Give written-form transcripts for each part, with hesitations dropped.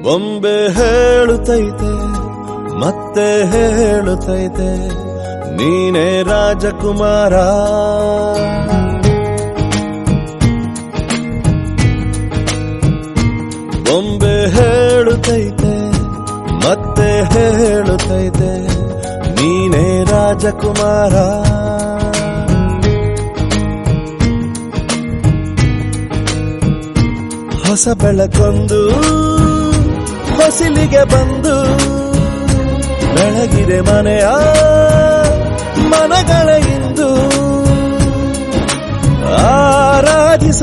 ಬೊಂಬೆ ಹೇಳುತ್ತೈತೆ ಮತ್ತೆ ಹೇಳುತ್ತೈತೆ ನೀನೇ ರಾಜಕುಮಾರ. ಬೊಂಬೆ ಹೇಳುತ್ತೈತೆ ಮತ್ತೆ ಹೇಳುತ್ತೈತೆ ನೀನೇ ರಾಜಕುಮಾರ. ಹೊಸ ಬೆಳಕೊಂದು ಹೊಸಿಲಿಗೆ ಬಂದು ಬೆಳಗಿದೆ ಮನೆಯ ಮನಗಳ ಇಂದು. ಆರಾಧಿಸ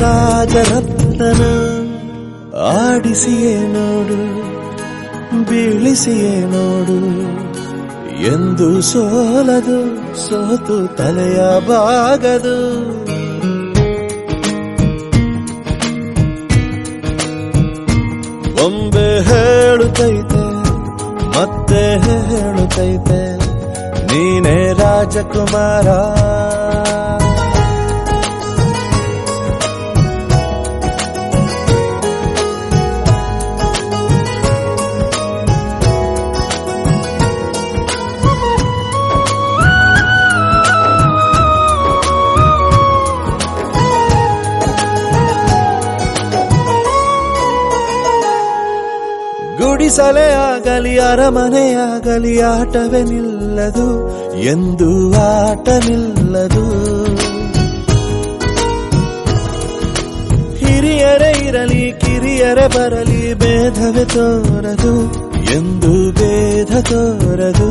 ರಾಜರತ್ನನ ಆಡಿಸಿಯೇ ನೋಡು ಬೀಳಿಸಿಯೇ ನೋಡು ಎಂದು ಸೋಲದು ಸೋತು ತಲೆಯ ಬಾಗದು. ಬೊಂಬೆ ಹೇಳುತ್ತೈತೆ ಮತ್ತೆ ಹೇಳುತ್ತೈತೆ ನೀನೇ ರಾಜಕುಮಾರ. ಗುಡಿಸಲೇ ಆಗಲಿ ಅರಮನೆಯಾಗಲಿ ಆಟವೇ ನಿಲ್ಲದು ಎಂದು ಆಟ ನಿಲ್ಲದು. ಹಿರಿಯರೇ ಇರಲಿ ಕಿರಿಯರೇ ಬರಲಿ ಭೇದವೇ ತೋರದು ಎಂದು ಭೇದ ತೋರದು.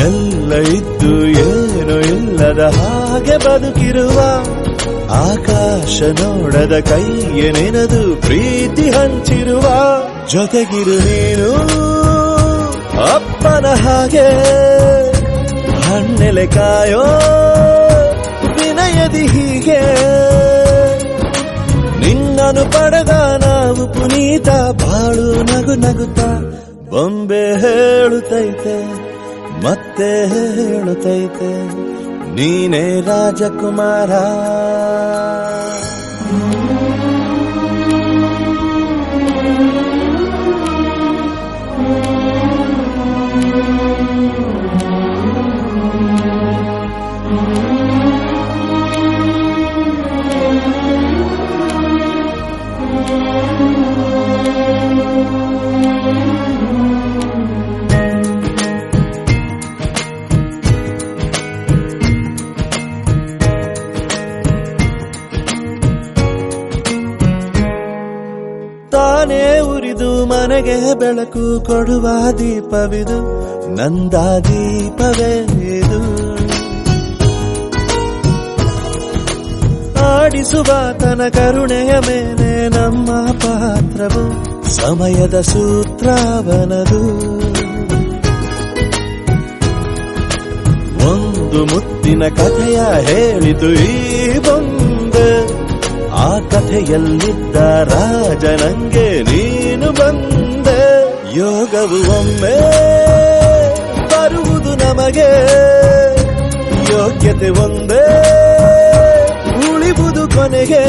ಎಲ್ಲ ಇದ್ದು ಏನು ಇಲ್ಲದ ಹಾಗೆ ಬದುಕಿರುವ ಆಕಾಶ ನೋಡದ ಕೈಯೇ ನೆನೆದು ಪ್ರೀತಿ ಹಂಚಿರುವ. ಜೊತೆಗಿರು ನೀನು ಅಪ್ಪನ ಹಾಗೆ ಹಣ್ಣೆಲೆ ಕಾಯೋ ವಿನಯದಿ ಹೀಗೆ. ನಿನ್ನನ್ನು ಪಡೆದ ನಾವು ಪುನೀತ ಬಾಳು ನಗು ನಗುತ್ತಾ. ಬೊಂಬೆ ಹೇಳುತ್ತೈತೆ ಮತ್ತೆ ಹೇಳುತ್ತೈತೆ ನೀನೇ ರಾಜಕುಮಾರ. ತಾನೇ ಉರಿದು ಮನೆಗೆ ಬೆಳಕು ಕೊಡುವ ದೀಪವಿದು ನಂದ ದೀಪವೇ ಇದು. ಆಡಿಸುವ ತನ ಕರುಣೆಯ ಮೇಲೆ ನಮ್ಮ ಪಾತ್ರವು ಸಮಯದ ಸೂತ್ರವನದು. ಒಂದು ಮುತ್ತಿನ ಕಥೆಯ ಹೇಳಿತು ಈ ಬೊಂಬೆ. ಆ ಕಥೆಯಲ್ಲಿದ್ದ ರಾಜ ನಂಗೆ ನೀನು ಬಂದೆ. ಯೋಗವು ಒಮ್ಮೆ ಬರುವುದು ನಮಗೆ ಯೋಗ್ಯತೆ ಒಂದೇ ಉಳಿವುದು ಕೊನೆಗೆ.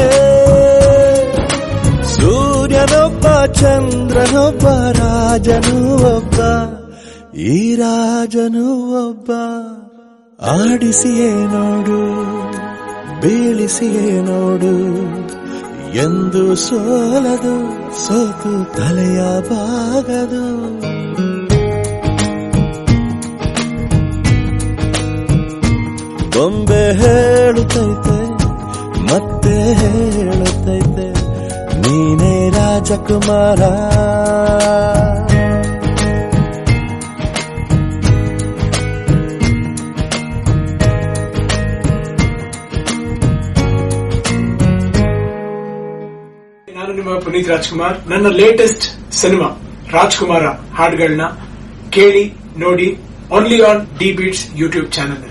ಸೂರ್ಯನೊಬ್ಬ ಚಂದ್ರನೊಬ್ಬ ರಾಜನೂ ಒಬ್ಬ ಈ ರಾಜನೂ ಒಬ್ಬ. ಆಡಿಸಿಯೇ ನೋಡು ಬೀಳಿಸಿಯೇ ನೋಡು ಎಂದು ಸೋಲದು ಸೋತು ತಲೆಯ ಬಾಗದು. ಬೊಂಬೆ ಹೇಳುತ್ತೈತೆ ಮತ್ತೆ ಹೇಳುತ್ತೈತೆ ನೀನೇ ರಾಜಕುಮಾರ. ನಾನು ನಿಮ್ಮ ಪುನೀತ್ ರಾಜ್ಕುಮಾರ್. ನನ್ನ ಲೇಟೆಸ್ಟ್ ಸಿನಿಮಾ ರಾಜ್ಕುಮಾರ ಹಾಡುಗಳನ್ನ ಕೇಳಿ ನೋಡಿ only on D beats YouTube channel ನಲ್ಲಿ.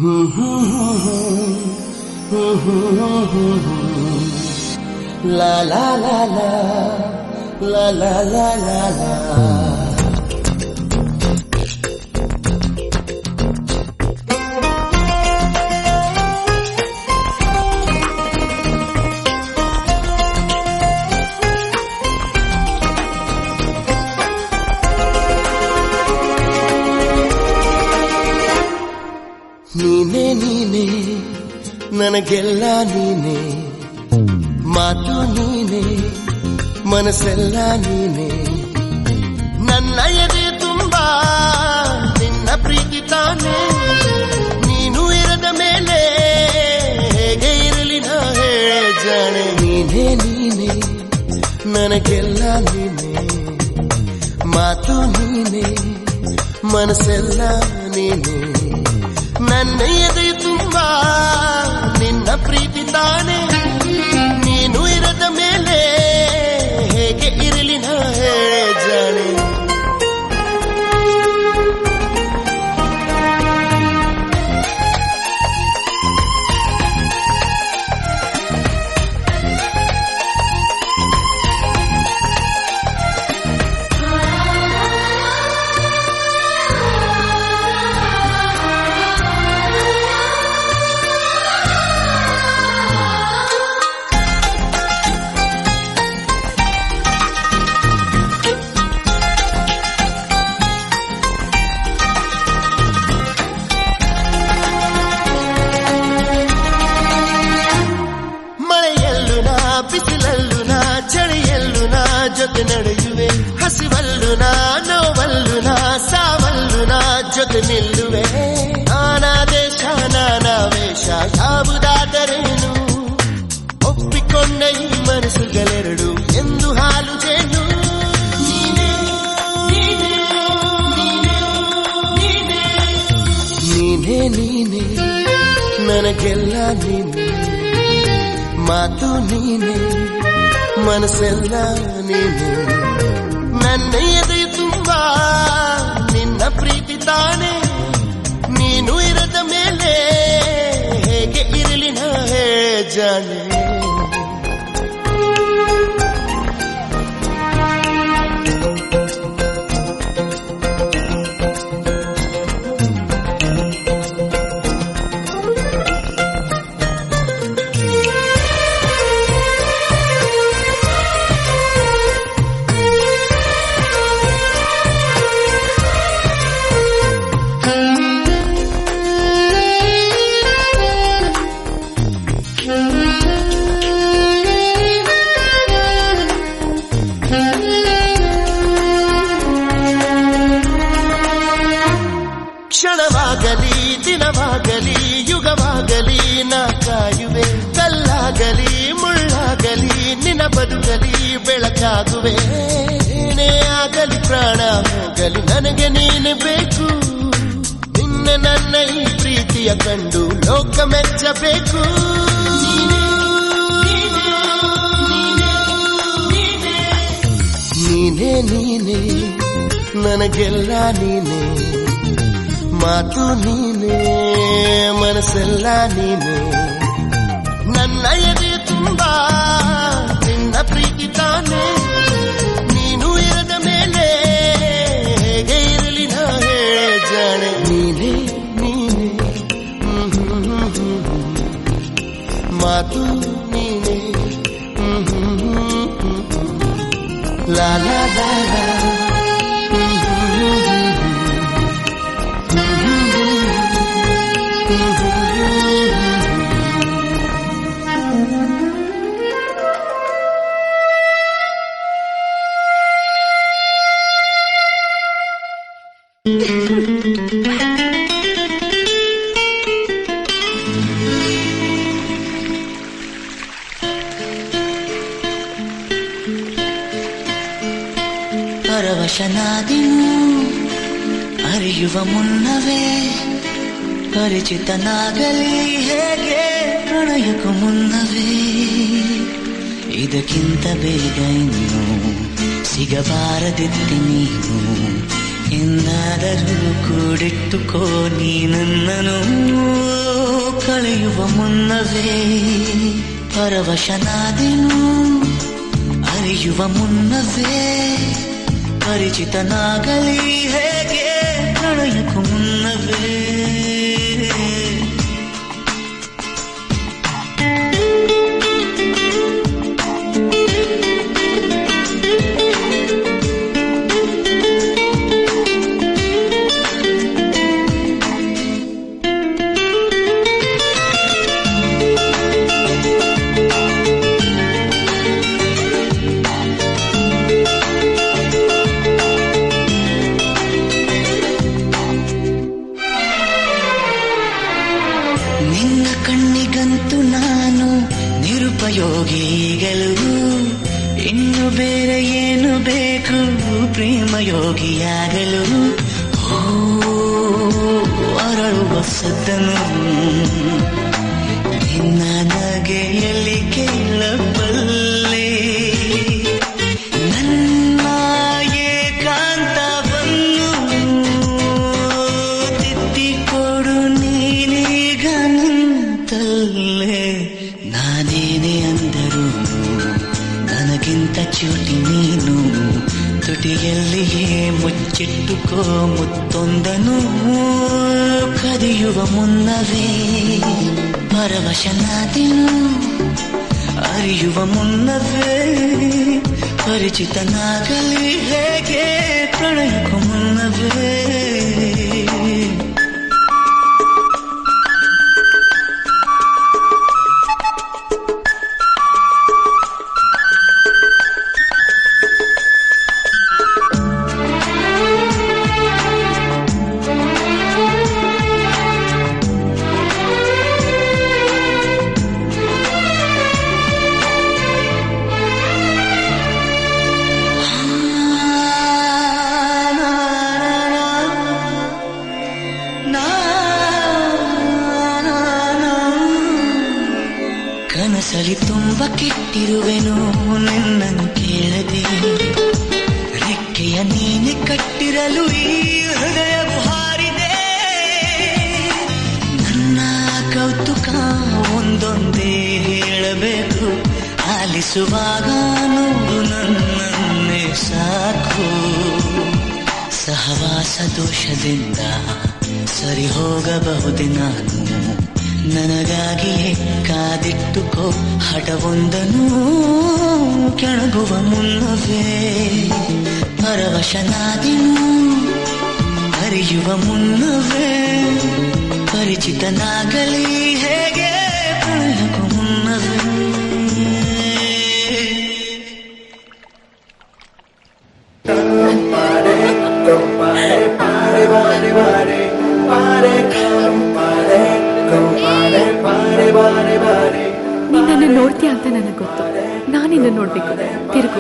La la la la la la la la la. ನೀನೆ ನೀನೆ ನನಗೆಲ್ಲ ನೀನೆ, ಮಾತು ನೀನೆ ಮನಸ್ಸೆಲ್ಲ ನೀನೆ, ನನ್ನ ಎದೆ ತುಂಬಾ ನಿನ್ನ ಪ್ರೀತಿ ತಾನೆ, ನೀನು ಇರದ ಮೇಲೆ ಹೇಗೆ ಇರಲಿ ನಾ ಹೇಳೆ ಜಾಣೆ. ನೀನೆ ನೀನೆ ನನಗೆಲ್ಲ ನೀನೆ, ಮಾತು ನೀನೆ ಮನಸ್ಸೆಲ್ಲ ನೀನೆ, ನನ್ನ ಎದೆ ತುಂಬಾ ನಿನ್ನ ಪ್ರೀತಿ ತಾನೆ, ನೀನು ಇರದ ಮೇಲೆ ಹೇಗೆ ಇರಲಿ ನಾ ಹೇಳೆ ಜಾಣೆ. ಬಿಸಿಲಲ್ಲು ನಾ ಚಳಿಯಲ್ಲು ನಾ ಜೊತೆ ನಡೆಯುವೆ, ಹಸಿವಲ್ಲು ನಾ ನೋವಲ್ಲು ನಾ ಸಾವಲ್ಲು ನಾ ಜೊತೆ ನಿಲ್ಲುವೆ. ನಾನಾ ದೇಶ ನಾನಾ ವೇಷ ಯಾವುದಾದರೇನು, ಒಪ್ಪಿಕೊಂಡ ಈ ಮನಸ್ಸುಗಳೆರಡು ಎಂದು ಹಾಲು ಜೇನು. ನೀನೇ ನೀನೇ ನನಗೆಲ್ಲ ನೀನೆ, ಮಾತು ನೀನೆ ಮನಸ್ಸೆಲ್ಲ ನೀನೆ, ನನ್ನ ಎದೆ ತುಂಬಾ ನಿನ್ನ ಪ್ರೀತಿ ತಾನೆ, ನೀನು ಇರದ ಮೇಲೆ ಹೇಗೆ ಇರಲಿ ನಾ ಹೇಳೆ ಜಾಣೆ. ಕ್ಷಣವಾಗಲಿ ದಿನವಾಗಲಿ ಯುಗವಾಗಲಿ ನಾ ಕಾಯುವೆ, ಕಲ್ಲಾಗಲಿ ಮುಳ್ಳಾಗಲಿ ನಿನ್ನ ಬದುಕಲಿ ಬೆಳಕಾಗುವೆ. ಏನೇ ಆಗಲಿ ಪ್ರಾಣ ಹೋಗಲಿ ನನಗೆ ನೀನು ಬೇಕು, ನಿನ್ನ ನನ್ನ ಈ ಪ್ರೀತಿಯ ಕಂಡು ಲೋಕ ಮೆಚ್ಚಬೇಕು. ನೀನೇ ನೀನೇ ನನಗೆಲ್ಲ ನೀನೆ, ಮಾತು ನೀನೆ ಮನಸ್ಸೆಲ್ಲ ನೀನೆ, ನನ್ನ ಎದೆ ತುಂಬಾ ನಿನ್ನ ಪ್ರೀತಿ ತಾನೆ, ನೀನು ಇರದ ಮೇಲೆ ಹೇಗೆ ಇರಲಿ ನಾ ಹೇಳೆ ಜಾಣೆ. ನೀನೇ ನೀನೆ ಮಾತು ನೀನೆ ಲಾ ಲಾ ಲಾ ಲಾ. ಪರವಶನಾದಿನು ಅರಿಯುವ ಮುನ್ನವೇ, ಪರಿಚಿತನಾಗಲಿ ಹೇಗೆ ಪ್ರಣಯಕ್ಕೂ ಮುನ್ನವೇ, ಇದಕ್ಕಿಂತ ಬೇಗ ಇನ್ನು ಸಿಗಬಾರದಿತ್ತು ನೀನು, ಇನ್ನಾದರೂ ಕೂಡಿಟ್ಟುಕೋ ನೀ ನನ್ನನು ಕಳೆಯುವ ಮುನ್ನವೇ ಪರವಶನಾದೆನು ಅರಿಯುವ ಮುನ್ನವೇ ಪರಿಚಿತನಾಗಲಿ ಹೇಗೆ ಪ್ರಣಯಕ್ಕೂ ಮುನ್ನವೇ ನಿನ್ನ ಕಣ್ಣಿಗಂತೂ ನಾನು ನಿರುಪಯೋಗಿಗಳು ಇನ್ನು ಬೇರೆ ಏನು ಬೇಕು ಪ್ರೇಮಯೋಗಿಯಾಗಲು ಅರಳುವ ಸದ್ದನು ನಿನ್ನ ನಗೆಯಲ್ಲಿ ಕೇಳಬಲ್ಲೆ ನನ್ನ ಏಕಾಂತವನ್ನು ತಿದ್ದಿಕೊಡು ನೀನೀಗ ನಿಂತಲ್ಲೇ ನಾನೇನೇ ಅಂದರು ನನಗಿಂತ ಚೂಟಿ ನೀನು ತುಟಿಯಲ್ಲಿಯೇ ಮುಚ್ಚಿಟ್ಟುಕೋ ಮುತ್ತೊಂದನು ಕದಿಯುವ ಮುನ್ನವೇ ಪರವಶನಾದೆನು ಅರಿಯುವ ಮುನ್ನವೇ ಪರಿಚಿತನಾಗಲಿ ಹೇಗೆ ಪ್ರಣಯಕ್ಕೂ ಮುನ್ನವೇ ಕನಸಲಿ ತುಂಬ ಕೆಟ್ಟಿರುವೆನು ನಿನ್ನನ್ನು ಕೇಳದೆ ರೆಕ್ಕೆಯ ನೀನೆ ಕಟ್ಟಿರಲು ಈ ಹೃದಯ ಹಾರಿದೆ ನನ್ನ ಕೌತುಕ ಒಂದೊಂದೇ ಹೇಳಬೇಕು ಆಲಿಸುವಾಗ ನೋಡು ನನ್ನನ್ನೇ ಸಾಕು ಸಹವಾಸ ದೋಷದಿಂದ ಸರಿ ಹೋಗಬಹುದೇ ನಾನು ನನಗಾಗಿಯೇ ಕಾದಿಟ್ಟುಕೋ ಹಠವೊಂದನು ಕೆಣಗುವ ಮುನ್ನವೇ ಪರವಶನಾದೆನು ಅರಿಯುವ ಮುನ್ನವೇ ಪರಿಚಿತನಾಗಲಿ ಹೇಗೆ ಪ್ರಣಯಕ್ಕೂ ಮುನ್ನವೇ ನಿನ್ನನ್ನು ನೋಡ್ತೀಯ ಅಂತ ನನಗೆ ಗೊತ್ತು ನಾನಿನ್ನ ನೋಡ್ಬೇಕು ತಿರುಗು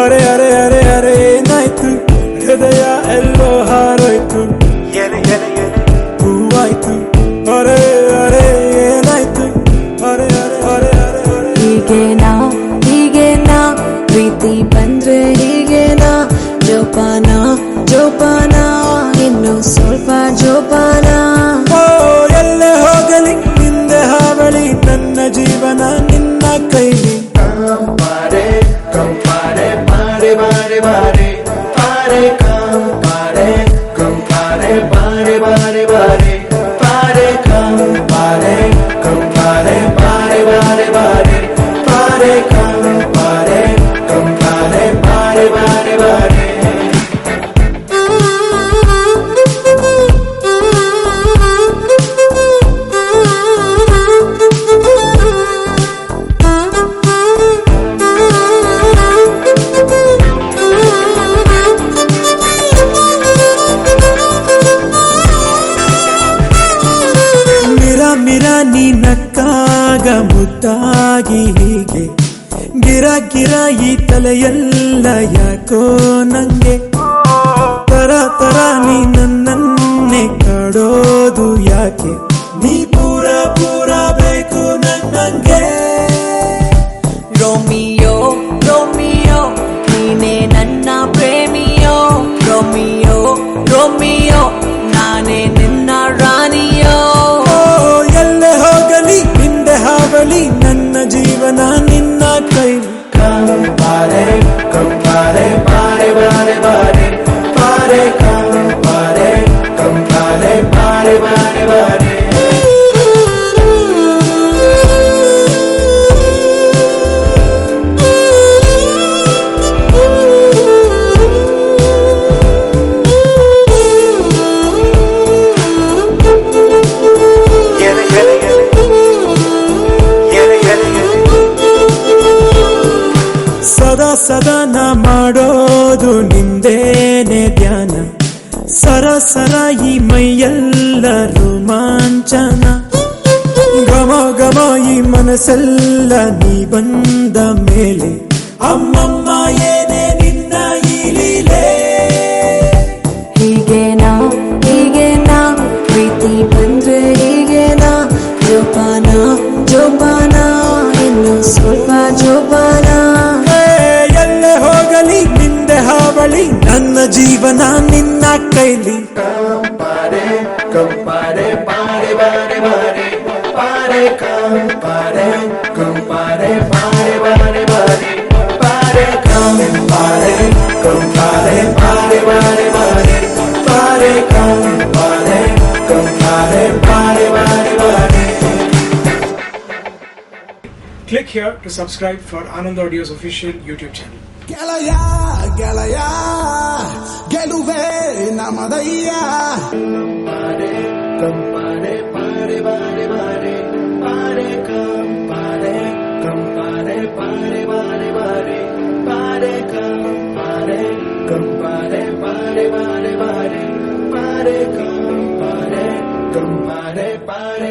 ಅರೆ ಅರೆ ಅರೆ ಅರೆ ಏನಾಯ್ತು ಹೃದಯ ಎಲ್ಲೋ ಹಾರೋಯ್ತು ಹೂವಾಯ್ತು ಅರೆ ಅರೆ ಏನಾಯ್ತು ಅರೆ ಅರೆ ಅರೆ ಅರೆ ಮಿರ ನೀ ನಕ್ಕಾಗ ಮುದ್ದಾಗಿ ಹೀಗೆ ಗಿರ ಗಿರ ಈ ತಲೆಯೆಲ್ಲ ಯಾಕೋ ನಂಗೆ ತರ ತರ ನೀ ನನ್ನನ್ನೇ ಕಾಡೋದು ಯಾಕೆ ನೀ ಪೂರ ಪೂರ ಬೇಕು ನಂಗೆ ರೋಮಿಯೋ ರೋಮಿಯೋ ನೀನೇ ನನ್ನ ಪ್ರೇಮಿಯೋ ರೋಮಿಯೋ ರೋಮಿಯೋ ನಾನೇ ನಿನ್ನ ರಾಣಿಯೋ ಎಲ್ಲೆ ಹೋಗಲಿ ಹಿಂದೆ ಹಾವಳಿ ನನ್ನ ಜೀವನ ನಿನ್ನ ಕೈ ಕಂಪಾರೆ ಕಂಪಾರೆ ಬಾರೆ ಬಾರೆ ಬಾರೆ ಬಾರೆ ಕಂಪಾರೆ ಕಂಪಾರೆ ಬಾರೆ ಬಾರೆ ಬಾರೆ ಸದಾ ಸದಾ ನಾ ಮಾಡೋದು ನಿಂದೇನೆ ಧ್ಯಾನ ಸರ ಸರ ಈ ಮೈಯೆಲ್ಲ ರೋಮಾಂಚನ ಘಮ ಘಮ ಈ ಮನಸ್ಸೆಲ್ಲ ನೀ ಬಂದ ಮೇಲೆ ಅಮ್ಮಮ್ಮ ಏನೇ ನಿನ್ನ ಈ ಲೀಲೆ ಹೀಗೇನಾ ಪ್ರೀತಿ ಬಂದ್ರೆ ಹೀಗೇನಾ ಜೋಪಾನ ಜೋಪಾನ ಇನ್ನು ಸ್ವಲ್ಪ ಜೋಪಾನ ಎಲ್ಲೆ ಹೋಗಲಿ ನಿಂದೆ ಹಾವಳಿ ನನ್ನ ಜೀವನ ನಿನ್ನ ಕೈಲಿ ಕಂಪಾರೆ ಕಂಪಾರೆ ಪಾರೆ ಬಾರೆ ಬಾರೆ ಪಾರೆ ಕಂಪಾರೆ ಕಂಪಾರೆ ಪಾರೆ ಬಾರೆ ಬಾರೆ ಪಾರೆ ಕಂಪಾರೆ ಕಂಪಾರೆ ಪಾರೆ ಬಾರೆ ಬಾರೆ ಪಾರೆ ಕಂಪಾರೆ ಕಂಪಾರೆ ಪಾರೆ ಬಾರೆ ಬಾರೆ. Click here to subscribe for Anand Audio's official YouTube channel. ಗೆಳೆಯ ಗೆಳೆಯ ಗೆಲುವೆ ನಮದಯ್ಯ ಕಂಪಾರೆ ಪಾರೆ ಬಾರೆ ಬಾರೆ ಪಾರೆ ಕಂಪಾರೆ ಕಂಪಾರೆ ಪಾರೆ ಬಾರೆ ಬಾರೆ ಪಾರೆ ಕಂಪಾರೆ ಕಂಪಾರೆ ಪಾರೆ ಬಾರೆ ಬಾರೆ ಪಾರೆ ಕಂಪಾರೆ ಕಂಪಾರೆ ಪಾರೆ